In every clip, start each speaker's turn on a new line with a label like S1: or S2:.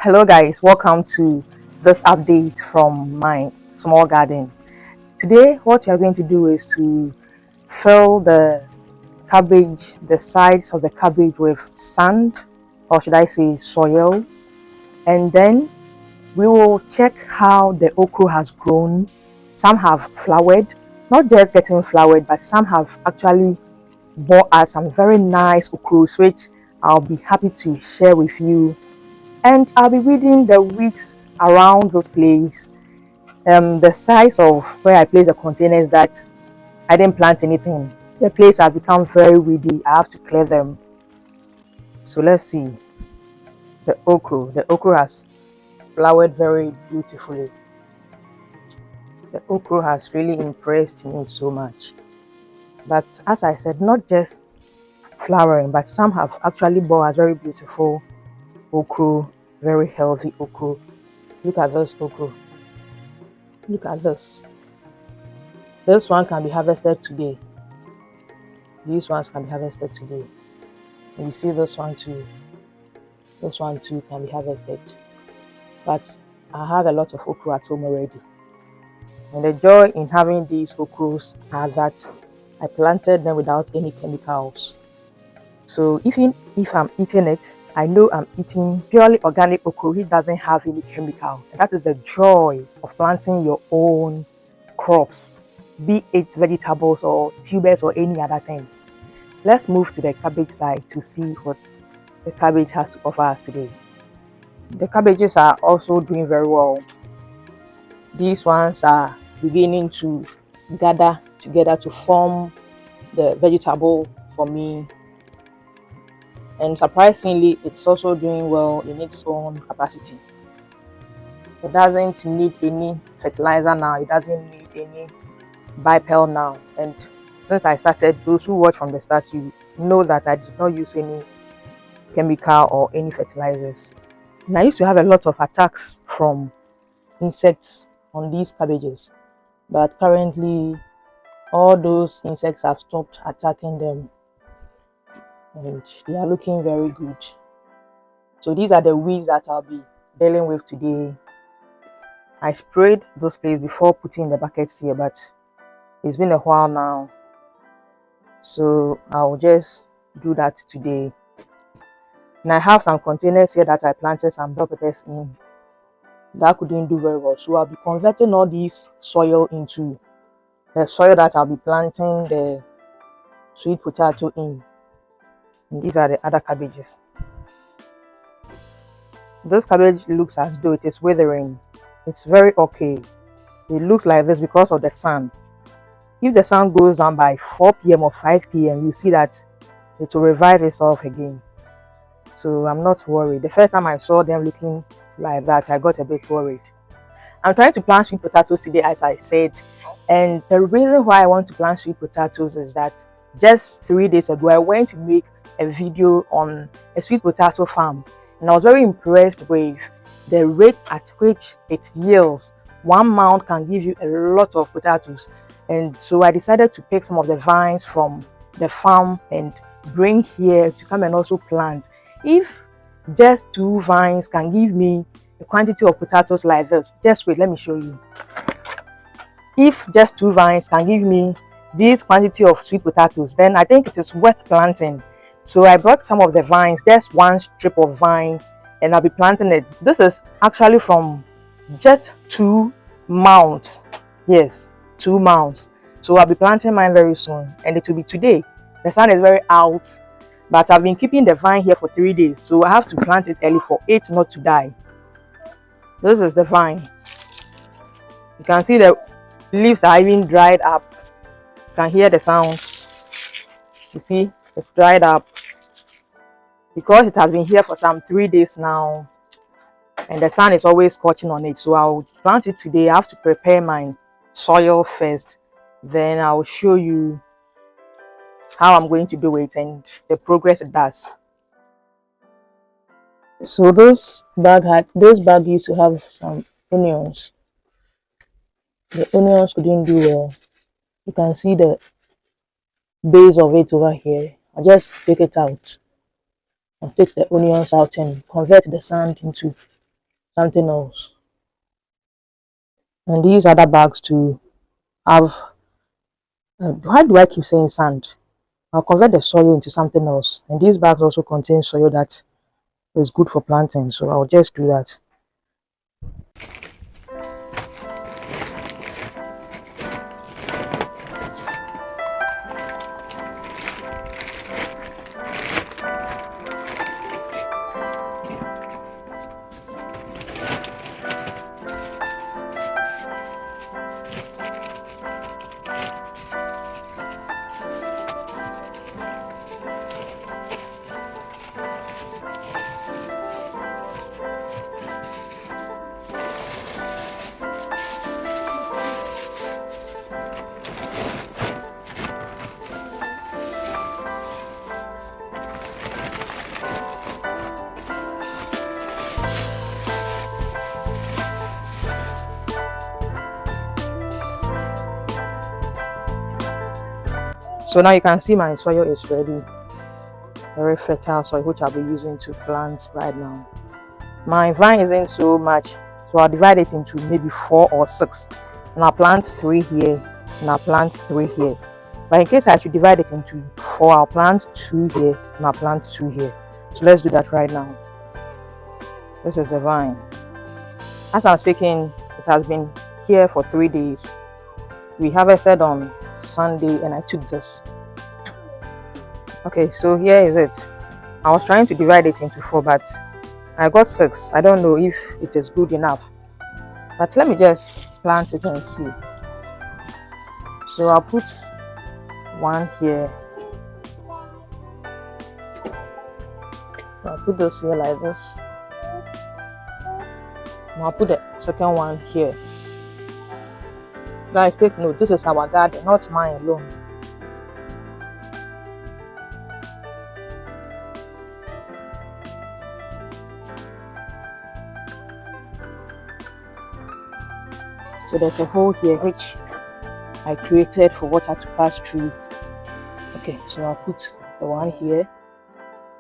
S1: Hello guys, welcome to this update from my small garden. Today what we are going to do is to fill the cabbage, the sides of the cabbage with sand, or should I say soil, and then we will check how the okra has grown. Some have flowered, not just getting flowered, but some have actually bore us some very nice okras, which I'll be happy to share with you. And I'll be weeding the weeds around this place. The size of where I place the containers that I didn't plant anything. The place has become very weedy. I have to clear them. So let's see. The okra. The okra has flowered very beautifully. The okra has really impressed me so much. But as I said, not just flowering, but some have actually bore us very beautiful okra, very healthy okra. Look at this okra. Look at this. This one can be harvested today. These ones can be harvested today. And you see this one too. This one too can be harvested. But I have a lot of okra at home already. And the joy in having these okras are that I planted them without any chemicals. So even if I'm eating it, I know I'm eating purely organic okra which doesn't have any chemicals. And that is the joy of planting your own crops, be it vegetables or tubers or any other thing. Let's move to the cabbage side to see what the cabbage has to offer us today. The cabbages are also doing very well. These ones are beginning to gather together to form the vegetable for me. And surprisingly, it's also doing well in its own capacity. It doesn't need any fertilizer now. It doesn't need any bipel now. And since I started, those who watch from the start, you know that I did not use any chemical or any fertilizers. And I used to have a lot of attacks from insects on these cabbages, but currently all those insects have stopped attacking them and they are looking very good. So these are the weeds that I'll be dealing with today. I sprayed this place before putting the buckets here, but it's been a while now, so I'll just do that today. And I have some containers here that I planted some bell peppers in that couldn't do very well, so I'll be converting all these soil into the soil that I'll be planting the sweet potato in. And these are the other cabbages. This cabbage looks as though it is withering. It's very okay. It looks like this because of the sun. If the sun goes down by 4 p.m. or 5 p.m., you see that it will revive itself again. So I'm not worried. The first time I saw them looking like that, I got a bit worried. I'm trying to plant sweet potatoes today, as I said. And the reason why I want to plant sweet potatoes is that just 3 days ago, I went to make a video on a sweet potato farm. And I was very impressed with the rate at which it yields. One mound can give you a lot of potatoes. And so I decided to pick some of the vines from the farm and bring here to come and also plant. If just 2 vines can give me a quantity of potatoes like this, just wait, let me show you. If just 2 vines can give me this quantity of sweet potatoes, then I think it is worth planting. So I brought some of the vines, just 1 strip of vine, and I'll be planting it. This is actually from just 2 mounds. Yes, 2 mounds. So I'll be planting mine very soon, and it will be today. The sun is very out, but I've been keeping the vine here for 3 days, so I have to plant it early for it not to die. This is the vine. You can see the leaves are even dried up. You can hear the sound. You see, it's dried up because it has been here for some 3 days now, and the sun is always scorching on it. So I'll plant it today. I have to prepare my soil first, then I'll show you how I'm going to do it and the progress it does. So this bag used to have some onions. The onions couldn't do well. You can see the base of it over here. I'll just take it out. I'll take the onions out and convert the sand into something else. And these other bags to have, why do I keep saying sand? I'll convert the soil into something else. And these bags also contain soil that is good for planting. So I'll just do that. So now you can see my soil is ready. Very fertile soil, which I'll be using to plant right now. My vine isn't so much, so I'll divide it into maybe 4 or 6. And I'll plant 3 here, and I'll plant 3 here. But in case I should divide it into 4, I'll plant 2 here, and I'll plant 2 here. So let's do that right now. This is the vine. As I'm speaking, it has been here for 3 days. We harvested on Sunday, and I took this. Okay, so here is it. I was trying to divide it into 4, but I got 6. I don't know if it is good enough, but let me just plant it and see. So I'll put 1 here. So I'll put this here like this. And I'll put the second one here. Guys, take note, this is our garden, not mine alone. So there's a hole here which I created for water to pass through. Okay, so I'll put the one here.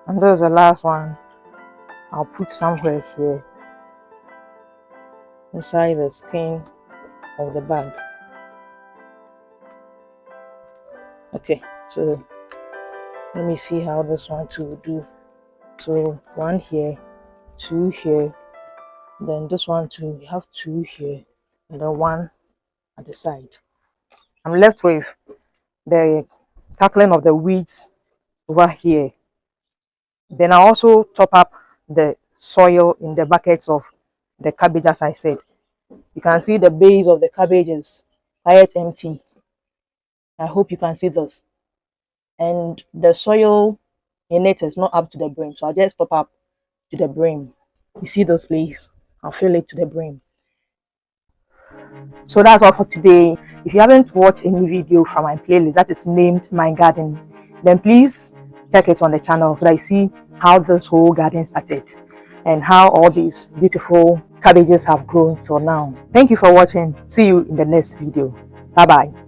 S1: And there's the last one. I'll put somewhere here inside the skin of the bag. Okay, so let me see how this one too will do. So 1 here, 2 here, then this one too, we have 2 here, and then 1 at the side. I'm left with the tackling of the weeds over here. Then I also top up the soil in the buckets of the cabbage, as I said. You can see the base of the cabbage is quite empty. I hope you can see this. And the soil in it is not up to the brim, so I'll just top up to the brim. You see this place? I'll fill it to the brim. So that's all for today. If you haven't watched any video from my playlist that is named My Garden, then please check it on the channel so that you see how this whole garden started and how all these beautiful cabbages have grown till now. Thank you for watching. See you in the next video. Bye bye.